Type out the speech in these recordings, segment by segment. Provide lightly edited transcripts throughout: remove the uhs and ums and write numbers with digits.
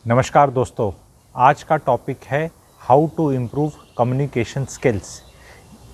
नमस्कार दोस्तों, आज का टॉपिक है how to improve communication skills.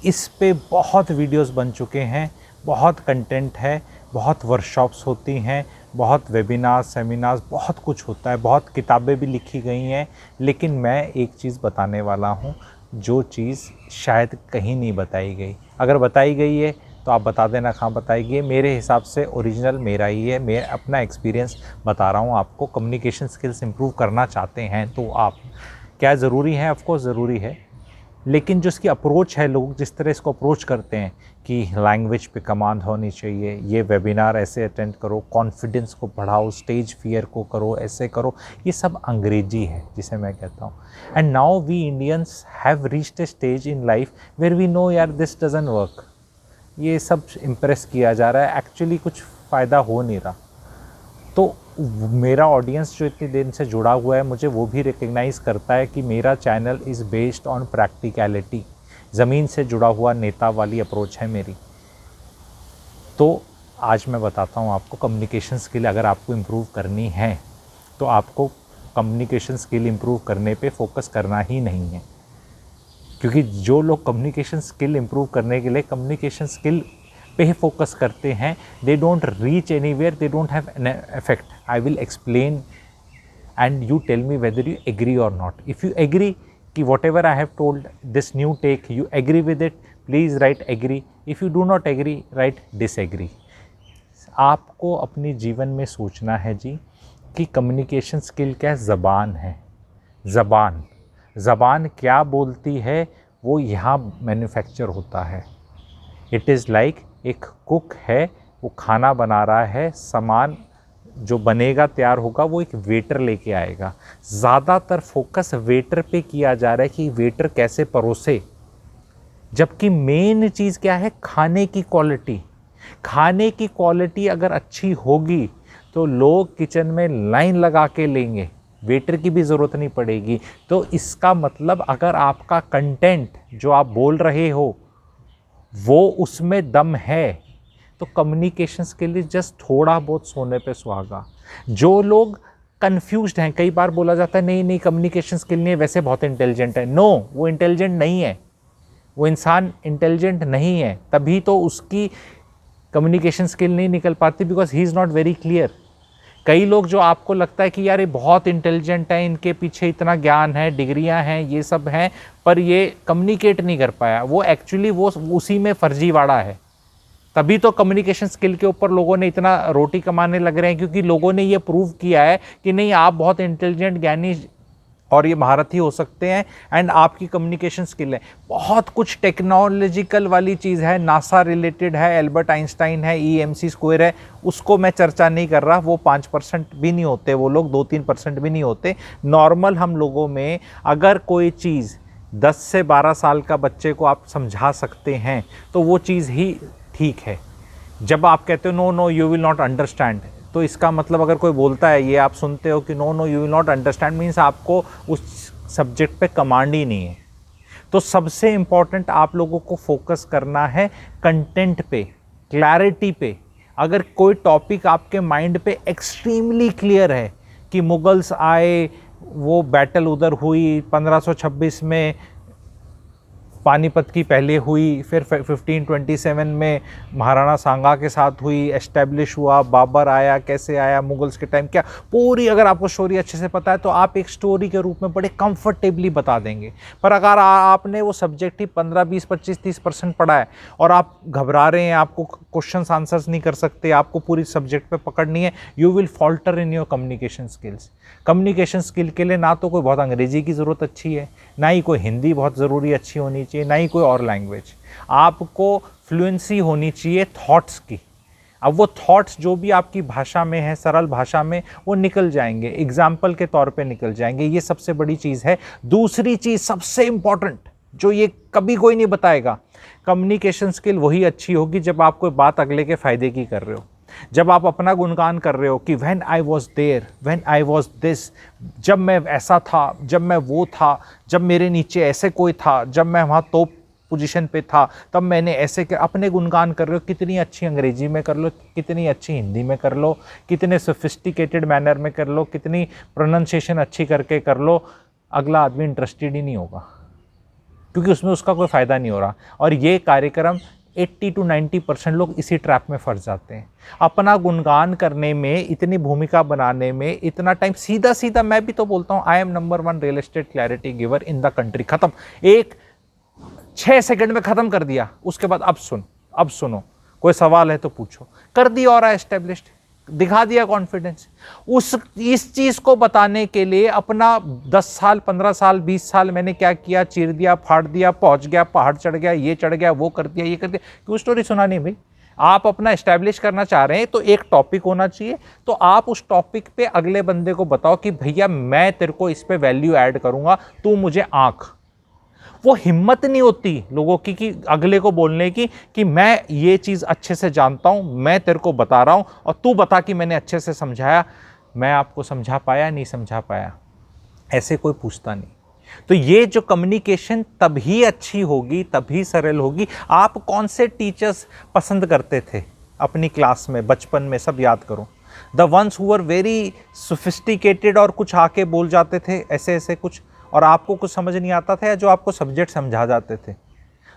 इस पे बहुत वीडियोस बन चुके हैं, बहुत कंटेंट है, बहुत वर्कशॉप्स होती हैं, बहुत वेबिनार्स, सेमिनार्स, बहुत कुछ होता है, बहुत किताबें भी लिखी गई हैं। लेकिन मैं एक चीज़ बताने वाला हूँ जो चीज़ शायद कहीं नहीं बताई गई। अगर बताई गई है तो आप बता देना कहाँ बताई गई है। मेरे हिसाब से ओरिजिनल मेरा ही है, मैं अपना एक्सपीरियंस बता रहा हूँ आपको। कम्युनिकेशन स्किल्स इंप्रूव करना चाहते हैं तो आप क्या ज़रूरी है? ऑफ कोर्स ज़रूरी है, लेकिन जो इसकी अप्रोच है, लोग जिस तरह इसको अप्रोच करते हैं कि लैंग्वेज पे कमांड होनी चाहिए, ये वेबिनार ऐसे अटेंड करो, कॉन्फिडेंस को बढ़ाओ, स्टेज फियर को करो, ऐसे करो, ये सब अंग्रेजी है जिसे मैं कहता हूँ। And now we Indians have reached a stage in life where we know यार दिस डजंट वर्क। ये सब इम्प्रेस किया जा रहा है, एक्चुअली कुछ फ़ायदा हो नहीं रहा। तो मेरा ऑडियंस जो इतनी देर से जुड़ा हुआ है, मुझे वो भी रिकग्नाइज़ करता है कि मेरा channel is based on practicality, ज़मीन से जुड़ा हुआ नेता वाली अप्रोच है मेरी। तो आज मैं बताता हूँ आपको कम्युनिकेशन स्किल अगर आपको इम्प्रूव करनी है तो आपको कम्युनिकेशन स्किल इम्प्रूव करने पे फोकस करना ही नहीं है। क्योंकि जो लोग कम्युनिकेशन स्किल इम्प्रूव करने के लिए कम्युनिकेशन स्किल पे फोकस करते हैं, they don't reach anywhere, they don't have an effect. I will explain and you tell me whether you agree or not. If you agree कि whatever I have told this new take, you agree with it, please write agree. If you do not agree, write disagree. आपको अपने जीवन में सोचना है जी कि communication skill क्या ज़बान है। ज़बान क्या बोलती है वो यहाँ मैन्युफैक्चर होता है। इट इज़ लाइक एक कुक है, वो खाना बना रहा है, सामान जो बनेगा तैयार होगा वो एक वेटर लेके आएगा। ज़्यादातर फोकस वेटर पे किया जा रहा है कि वेटर कैसे परोसे, जबकि मेन चीज़ क्या है? खाने की क्वालिटी। खाने की क्वालिटी अगर अच्छी होगी तो लोग किचन में लाइन लगा के लेंगे, वेटर की भी ज़रूरत नहीं पड़ेगी। तो इसका मतलब अगर आपका कंटेंट जो आप बोल रहे हो वो उसमें दम है तो कम्युनिकेशन के लिए जस्ट थोड़ा बहुत सोने पे सुहागा। जो लोग कंफ्यूज्ड हैं, कई बार बोला जाता है नहीं कम्युनिकेशन स्किल नहीं है, वैसे बहुत इंटेलिजेंट है। नो, वो इंटेलिजेंट नहीं है, वो इंसान इंटेलिजेंट नहीं है, तभी तो उसकी कम्युनिकेशन स्किल नहीं निकल पाती, because he is not very clear. कई लोग जो आपको लगता है कि यार ये बहुत इंटेलिजेंट है, इनके पीछे इतना ज्ञान है, डिग्रियां हैं, ये सब हैं, पर ये कम्युनिकेट नहीं कर पाया, वो एक्चुअली वो उसी में फर्जीवाड़ा है। तभी तो कम्युनिकेशन स्किल के ऊपर लोगों ने इतना रोटी कमाने लग रहे हैं, क्योंकि लोगों ने ये प्रूव किया है कि नहीं आप बहुत इंटेलिजेंट, ज्ञानी और ये महारथी हो सकते हैं एंड आपकी कम्युनिकेशन स्किल है। बहुत कुछ टेक्नोलॉजिकल वाली चीज़ है, नासा रिलेटेड है, एल्बर्ट आइंस्टाइन है, EMC स्क्वायर है, उसको मैं चर्चा नहीं कर रहा। वो 5% भी नहीं होते, वो लोग 2-3% भी नहीं होते। नॉर्मल हम लोगों में अगर कोई चीज़ 10 से 12 साल का बच्चे को आप समझा सकते हैं तो वो चीज़ ही ठीक है। जब आप कहते हो no you will not understand, तो इसका मतलब अगर कोई बोलता है, ये आप सुनते हो कि no you will not understand, means आपको उस सब्जेक्ट पे कमांड ही नहीं है। तो सबसे इम्पॉर्टेंट आप लोगों को फोकस करना है कंटेंट पे, क्लैरिटी पे। अगर कोई टॉपिक आपके माइंड पे एक्सट्रीमली क्लियर है कि मुगल्स आए, वो बैटल उधर हुई 1526 में, पानीपत की पहले हुई, फिर 1527 में महाराणा सांगा के साथ हुई, एस्टेब्लिश हुआ, बाबर आया, कैसे आया, मुगल्स के टाइम क्या, पूरी अगर आपको स्टोरी अच्छे से पता है तो आप एक स्टोरी के रूप में बड़े कंफर्टेबली बता देंगे। पर अगर आपने वो सब्जेक्ट ही 15, 20, 25, 30% पढ़ा है और आप घबरा रहे हैं, आपको क्वेश्चंस आंसर्स नहीं कर सकते, आपको पूरी सब्जेक्ट पे पकड़नी है, you will falter in your communication skills. Communication skill के लिए ना तो कोई बहुत अंग्रेजी की ज़रूरत अच्छी है, ना ही कोई हिंदी बहुत ज़रूरी अच्छी होनी चाहिए, ना ही कोई और लैंग्वेज। आपको फ्लुएंसी होनी चाहिए थॉट्स की। अब वो थॉट्स जो भी आपकी भाषा में है, सरल भाषा में, वो निकल जाएंगे, एग्जाम्पल के तौर पे निकल जाएंगे। ये सबसे बड़ी चीज़ है। दूसरी चीज़ सबसे इंपॉर्टेंट, जो ये कभी कोई नहीं बताएगा, कम्युनिकेशन स्किल वही अच्छी होगी जब आप कोई बात अगले के फ़ायदे की कर रहे हो, जब आप अपना गुणगान कर रहे हो कि when I was there, when I was this, जब मैं ऐसा था, जब मैं वो था, जब मेरे नीचे ऐसे कोई था, जब मैं वहाँ तोप पोजीशन पे था तब मैंने ऐसे अपने गुणगान कर रहे हो, कितनी अच्छी अंग्रेजी में कर लो, कितनी अच्छी हिंदी में कर लो, कितने सोफिस्टिकेटेड मैनर में कर लो, कितनी प्रोनाउंसिएशन अच्छी करके कर लो, अगला आदमी इंटरेस्टेड ही नहीं होगा, क्योंकि उसमें उसका कोई फ़ायदा नहीं हो रहा। और ये कार्यक्रम 80 to 90% लोग इसी ट्रैप में फंस जाते हैं। अपना गुणगान करने में, इतनी भूमिका बनाने में इतना टाइम, सीधा सीधा मैं भी तो बोलता हूँ I am number 1 real estate clarity giver in the country, खत्म, एक 6 सेकंड में खत्म कर दिया। उसके बाद अब सुनो, कोई सवाल है तो पूछो, कर दिया और एस्टेब्लिश्ड, दिखा दिया कॉन्फिडेंस। इस चीज को बताने के लिए अपना 10 साल 15 साल 20 साल मैंने क्या किया, चीर दिया, फाड़ दिया, पहुंच गया, पहाड़ चढ़ गया, ये चढ़ गया, वो कर दिया, ये कर दिया, क्यों स्टोरी सुनानी भाई? आप अपना एस्टैब्लिश करना चाह रहे हैं तो एक टॉपिक होना चाहिए, तो आप उस टॉपिक पे अगले बंदे को बताओ कि भैया मैं तेरे को इस पे वैल्यू ऐड करूंगा, तू मुझे आंख। वो हिम्मत नहीं होती लोगों की कि अगले को बोलने की कि मैं ये चीज़ अच्छे से जानता हूँ, मैं तेरे को बता रहा हूँ और तू बता कि मैंने अच्छे से समझाया, मैं आपको समझा पाया नहीं समझा पाया, ऐसे कोई पूछता नहीं। तो ये जो कम्युनिकेशन तभी अच्छी होगी, तभी सरल होगी। आप कौन से टीचर्स पसंद करते थे अपनी क्लास में, बचपन में? सब याद करो। The ones who were very sophisticated और कुछ आके बोल जाते थे ऐसे ऐसे कुछ, और आपको कुछ समझ नहीं आता था, या जो आपको सब्जेक्ट समझा जाते थे?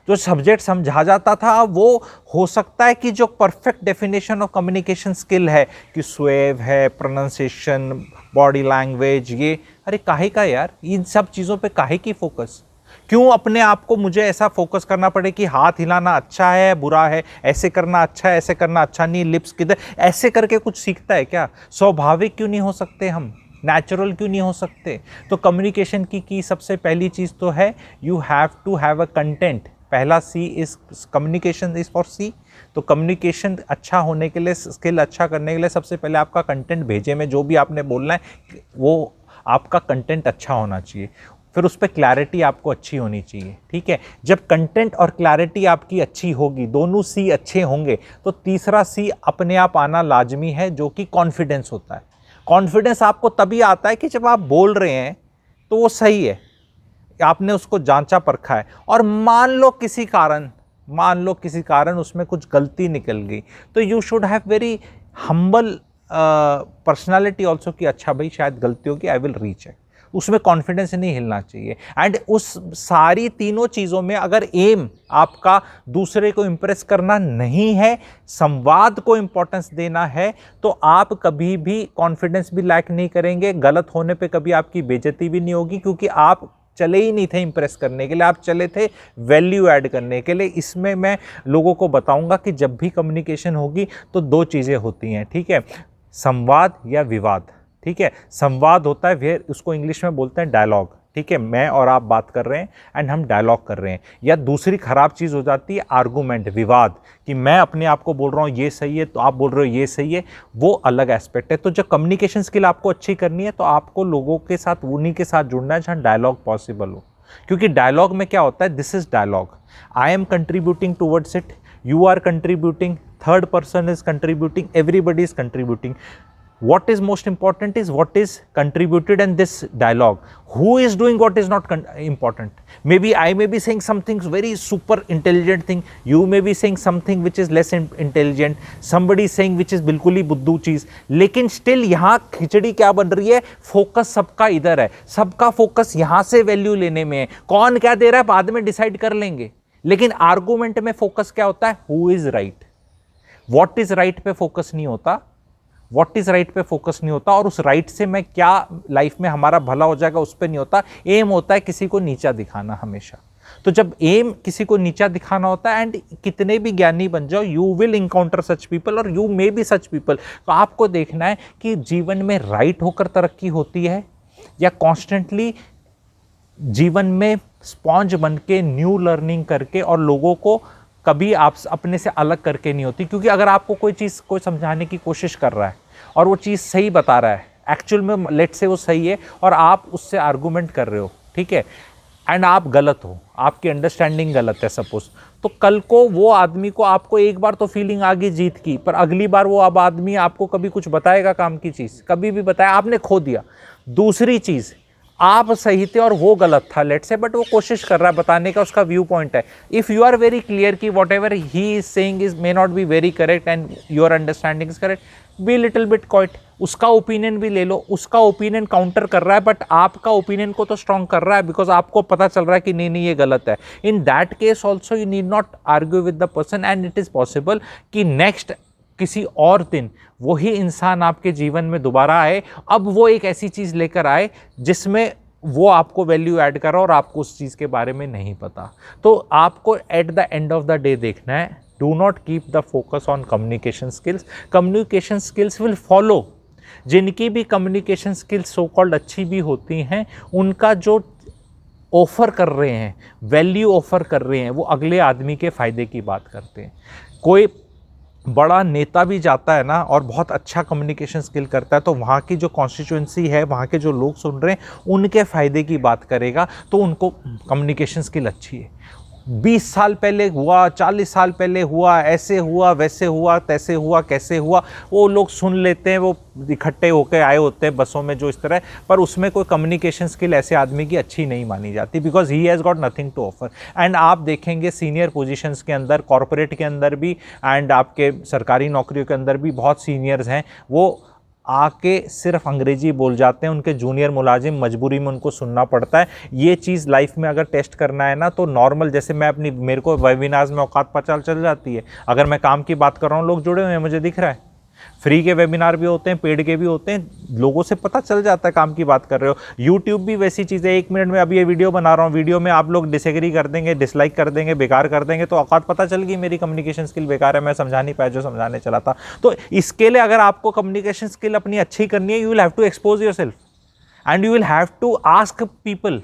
जो सब्जेक्ट समझा जाता था वो हो सकता है कि जो perfect definition of communication skill है कि स्वेव है, प्रोनाउंसिएशन, बॉडी लैंग्वेज, ये अरे काहे का यार, इन सब चीज़ों पे काहे की फोकस? क्यों अपने आप को मुझे ऐसा फोकस करना पड़े कि हाथ हिलाना अच्छा है बुरा है, ऐसे करना अच्छा है ऐसे करना अच्छा नहीं, लिप्स किधर, ऐसे करके कुछ सीखता है क्या? स्वाभाविक क्यों नहीं हो सकते हम? नेचुरल क्यों नहीं हो सकते? तो कम्युनिकेशन की सबसे पहली चीज़ तो है you have to have a content. पहला C is communication is for C. तो कम्युनिकेशन अच्छा होने के लिए, स्किल अच्छा करने के लिए सबसे पहले आपका कंटेंट भेजे में जो भी आपने बोलना है वो आपका कंटेंट अच्छा होना चाहिए, फिर उस पर क्लैरिटी आपको अच्छी होनी चाहिए। ठीक है, जब कंटेंट और क्लैरिटी आपकी अच्छी होगी, दोनों सी अच्छे होंगे, तो तीसरा सी अपने आप आना लाजमी है, जो कि कॉन्फिडेंस होता है। कॉन्फिडेंस आपको तभी आता है कि जब आप बोल रहे हैं तो वो सही है, आपने उसको जांचा परखा है, और मान लो किसी कारण उसमें कुछ गलती निकल गई, तो you should have very humble personality also कि अच्छा भाई शायद गलती होगी, आई विल रीचेक। उसमें कॉन्फिडेंस नहीं हिलना चाहिए। एंड उस सारी तीनों चीज़ों में अगर एम आपका दूसरे को इम्प्रेस करना नहीं है, संवाद को इम्पोर्टेंस देना है, तो आप कभी भी कॉन्फिडेंस भी लैक नहीं करेंगे, गलत होने पे कभी आपकी बेइज्जती भी नहीं होगी, क्योंकि आप चले ही नहीं थे इम्प्रेस करने के लिए, आप चले थे वैल्यू ऐड करने के लिए। इसमें मैं लोगों को बताऊंगा कि जब भी कम्युनिकेशन होगी तो दो चीज़ें होती हैं, ठीक है, संवाद या विवाद। ठीक है, संवाद होता है, फिर उसको इंग्लिश में बोलते हैं डायलॉग। ठीक है, मैं और आप बात कर रहे हैं एंड हम डायलॉग कर रहे हैं। या दूसरी खराब चीज़ हो जाती है आर्गूमेंट, विवाद, कि मैं अपने आप को बोल रहा हूँ ये सही है तो आप बोल रहे हो ये सही है, वो अलग एस्पेक्ट है। तो जब कम्युनिकेशन स्किल आपको अच्छी करनी है तो आपको लोगों के साथ, उन्हीं के साथ जुड़ना है जहाँ डायलॉग पॉसिबल हो। क्योंकि डायलॉग में क्या होता है, this is dialogue, I am contributing towards it, you are contributing, third person is contributing, everybody is contributing. What is most important is what is contributed in this dialogue. Who is doing what is not important. Maybe I may be saying something very super intelligent thing, you may be saying something which is less intelligent, somebody is saying which is बिल्कुल ही बुद्धू चीज़, लेकिन still यहाँ खिचड़ी क्या बन रही है, focus सबका इधर है, सबका फोकस यहाँ से वैल्यू लेने में है। कौन क्या दे रहा है बाद में डिसाइड कर लेंगे, लेकिन आर्गूमेंट में फोकस क्या होता है, who is right. What is right पे फोकस नहीं होता, व्हाट इज राइट पे फोकस नहीं होता, और उस राइट से मैं क्या लाइफ में हमारा भला हो जाएगा उस पर नहीं होता। एम होता है किसी को नीचा दिखाना हमेशा। तो जब एम किसी को नीचा दिखाना होता है, एंड कितने भी ज्ञानी बन जाओ, you will encounter such people और you may be such people. तो आपको देखना है कि जीवन में राइट होकर तरक्की होती है या कॉन्स्टेंटली जीवन में स्पॉन्ज बन के न्यू लर्निंग करके और लोगों को कभी आप अपने से अलग करके नहीं होती। क्योंकि अगर आपको कोई चीज़ कोई समझाने की कोशिश कर रहा है और वो चीज़ सही बता रहा है, एक्चुअल में लेट से वो सही है, और आप उससे आर्गूमेंट कर रहे हो, ठीक है, एंड आप गलत हो, आपकी अंडरस्टैंडिंग गलत है सपोज, तो कल को वो आदमी को, आपको एक बार तो फीलिंग आ गई जीत की, पर अगली बार वो अब आदमी आपको कभी कुछ बताएगा काम की चीज़, कभी भी बताया, आपने खो दिया। दूसरी चीज़, आप सही थे और वो गलत था लेट से, बट वो कोशिश कर रहा है बताने का, उसका व्यू पॉइंट है। If you are very clear कि whatever he is saying is may not be very correct and your understanding is correct, be little bit quiet, उसका ओपिनियन भी ले लो, उसका ओपिनियन काउंटर कर रहा है बट आपका ओपिनियन को तो स्ट्रॉन्ग कर रहा है, बिकॉज आपको पता चल रहा है कि नहीं नहीं ये गलत है। In that case also you need not argue with the person, and it is possible कि नेक्स्ट किसी और दिन वही इंसान आपके जीवन में दोबारा आए, अब वो एक ऐसी चीज़ लेकर आए जिसमें वो आपको वैल्यू ऐड करा और आपको उस चीज़ के बारे में नहीं पता। तो आपको at the end of the day देखना है, do not keep the focus on communication skills, communication skills will follow. जिनकी भी कम्युनिकेशन स्किल्स सो कॉल्ड अच्छी भी होती हैं, उनका जो ऑफ़र कर रहे हैं, वैल्यू ऑफ़र कर रहे हैं, वो अगले आदमी के फ़ायदे की बात करते हैं। कोई बड़ा नेता भी जाता है ना और बहुत अच्छा कम्युनिकेशन स्किल करता है, तो वहाँ की जो कॉन्स्टिट्यूएंसी है, वहाँ के जो लोग सुन रहे हैं, उनके फ़ायदे की बात करेगा, तो उनको कम्युनिकेशन स्किल अच्छी है। 20 साल पहले हुआ, 40 साल पहले हुआ, ऐसे हुआ, वैसे हुआ, तैसे हुआ, कैसे हुआ, वो लोग सुन लेते हैं, वो इकट्ठे होकर आए होते हैं बसों में जो इस तरह, पर उसमें कोई कम्युनिकेशन स्किल ऐसे आदमी की अच्छी नहीं मानी जाती, because he has got nothing to offer. And आप देखेंगे सीनियर पोजीशंस के अंदर, कॉरपोरेट के अंदर भी एंड आपके सरकारी नौकरियों के अंदर भी बहुत सीनियर्स हैं, वो आके सिर्फ अंग्रेजी बोल जाते हैं, उनके जूनियर मुलाजिम मजबूरी में उनको सुनना पड़ता है। ये चीज़ लाइफ में अगर टेस्ट करना है ना, तो नॉर्मल, जैसे मैं अपनी, मेरे को वेबिनार्स में औकात पता चल जाती है, अगर मैं काम की बात कर रहा हूँ, लोग जुड़े हुए हैं, मुझे दिख रहा है। फ्री के वेबिनार भी होते हैं, पेड के भी होते हैं, लोगों से पता चल जाता है काम की बात कर रहे हो। यूट्यूब भी वैसी चीज़ है, 1 मिनट में अभी ये वीडियो बना रहा हूँ, वीडियो में आप लोग डिसएग्री कर देंगे, डिसलाइक कर देंगे, बेकार कर देंगे, तो औकात पता चल गई मेरी कम्युनिकेशन स्किल बेकार है, मैं समझा नहीं पाया जो समझाने चला था। तो इसके लिए अगर आपको कम्युनिकेशन स्किल अपनी अच्छी करनी है, you will have to expose yourself and you will have to ask people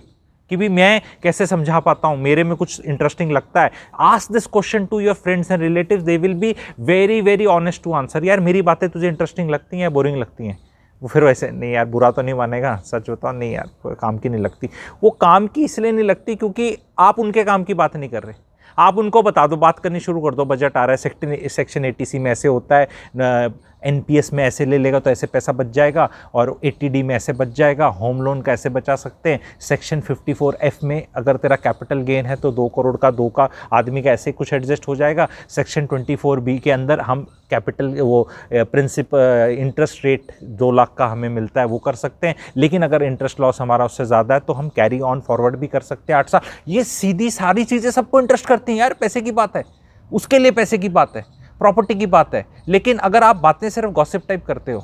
कि भी मैं कैसे समझा पाता हूँ, मेरे में कुछ इंटरेस्टिंग लगता है। Ask this question to your friends and relatives, they will be very very honest to answer. यार मेरी बातें तुझे इंटरेस्टिंग लगती हैं, बोरिंग लगती हैं? वो फिर वैसे, नहीं यार बुरा तो नहीं मानेगा, सच बताओ, नहीं यार कोई काम की नहीं लगती। वो काम की इसलिए नहीं लगती क्योंकि आप उनके काम की बात नहीं कर रहे। आप उनको बता दो, बात करनी शुरू कर दो, बजट आ रहा है, सेक्शन 80C में ऐसे होता है, NPS में ऐसे ले लेगा तो ऐसे पैसा बच जाएगा, और 80D में ऐसे बच जाएगा, होम लोन का ऐसे बचा सकते हैं, सेक्शन 54F में अगर तेरा कैपिटल गेन है तो 2 करोड़ का 2 का आदमी का ऐसे कुछ एडजस्ट हो जाएगा, सेक्शन 24B के अंदर हम कैपिटल वो इंटरेस्ट रेट 2 लाख का हमें मिलता है, वो कर सकते हैं, लेकिन अगर इंटरेस्ट लॉस हमारा उससे ज़्यादा है तो हम कैरी ऑन फॉरवर्ड भी कर सकते हैं 8 साल। ये सीधी सारी चीज़ें सबको इंटरेस्ट करती हैं यार, पैसे की बात है, उसके लिए पैसे की बात है, प्रॉपर्टी की बात है। लेकिन अगर आप बातें सिर्फ गॉसिप टाइप करते हो,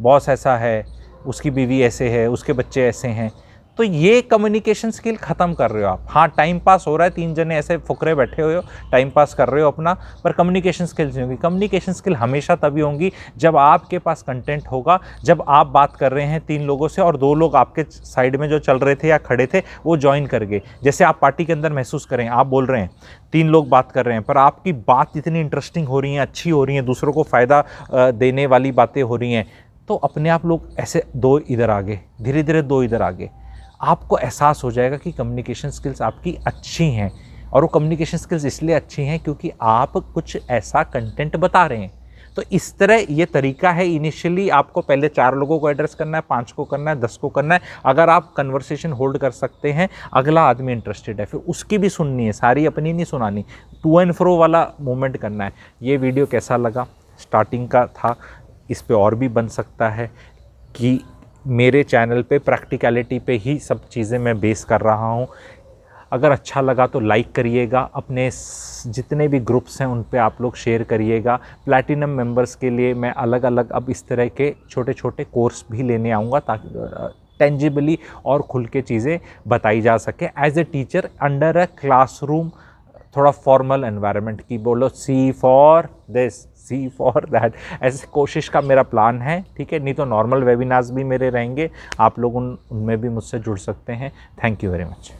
बॉस ऐसा है, उसकी बीवी ऐसे है, उसके बच्चे ऐसे हैं, तो ये कम्युनिकेशन स्किल ख़त्म कर रहे हो आप। हाँ टाइम पास हो रहा है, 3 जने ऐसे फुकरे बैठे हुए हो, टाइम पास कर रहे हो अपना, पर कम्युनिकेशन स्किल्स नहीं होगी। कम्युनिकेशन स्किल हमेशा तभी होंगी जब आपके पास कंटेंट होगा, जब आप बात कर रहे हैं 3 लोगों से और 2 लोग आपके साइड में जो चल रहे थे या खड़े थे वो ज्वाइन कर गए। जैसे आप पार्टी के अंदर महसूस करें, आप बोल रहे हैं, 3 लोग बात कर रहे हैं, पर आपकी बात इतनी इंटरेस्टिंग हो रही है, अच्छी हो रही है, दूसरों को फ़ायदा देने वाली बातें हो रही हैं, तो अपने आप लोग ऐसे 2 इधर आगे, धीरे धीरे 2 इधर आगे, आपको एहसास हो जाएगा कि कम्युनिकेशन स्किल्स आपकी अच्छी हैं। और वो कम्युनिकेशन स्किल्स इसलिए अच्छी हैं क्योंकि आप कुछ ऐसा कंटेंट बता रहे हैं। तो इस तरह ये तरीका है, इनिशियली आपको पहले 4 लोगों को एड्रेस करना है, 5 को करना है, 10 को करना है। अगर आप कन्वर्सेशन होल्ड कर सकते हैं, अगला आदमी इंटरेस्टेड है, फिर उसकी भी सुननी है, सारी अपनी नहीं सुनानी, टू एंड फ्रो वाला मूवमेंट करना है। ये वीडियो कैसा लगा? स्टार्टिंग का था, इस पे और भी बन सकता है कि मेरे चैनल पे प्रैक्टिकलिटी पे ही सब चीज़ें मैं बेस कर रहा हूँ। अगर अच्छा लगा तो लाइक करिएगा, अपने जितने भी ग्रुप्स हैं उन पे आप लोग शेयर करिएगा। प्लैटिनम मेंबर्स के लिए मैं अलग अलग अब इस तरह के छोटे छोटे कोर्स भी लेने आऊँगा ताकि टेंजिबली और खुल के चीज़ें बताई जा सके as a teacher under a classroom, थोड़ा फॉर्मल एनवायरनमेंट की। बोलो see for this, see for that, ऐसे कोशिश का मेरा प्लान है, ठीक है। नहीं तो नॉर्मल वेबिनार्स भी मेरे रहेंगे, आप लोग उनमें भी मुझसे जुड़ सकते हैं। Thank you very much.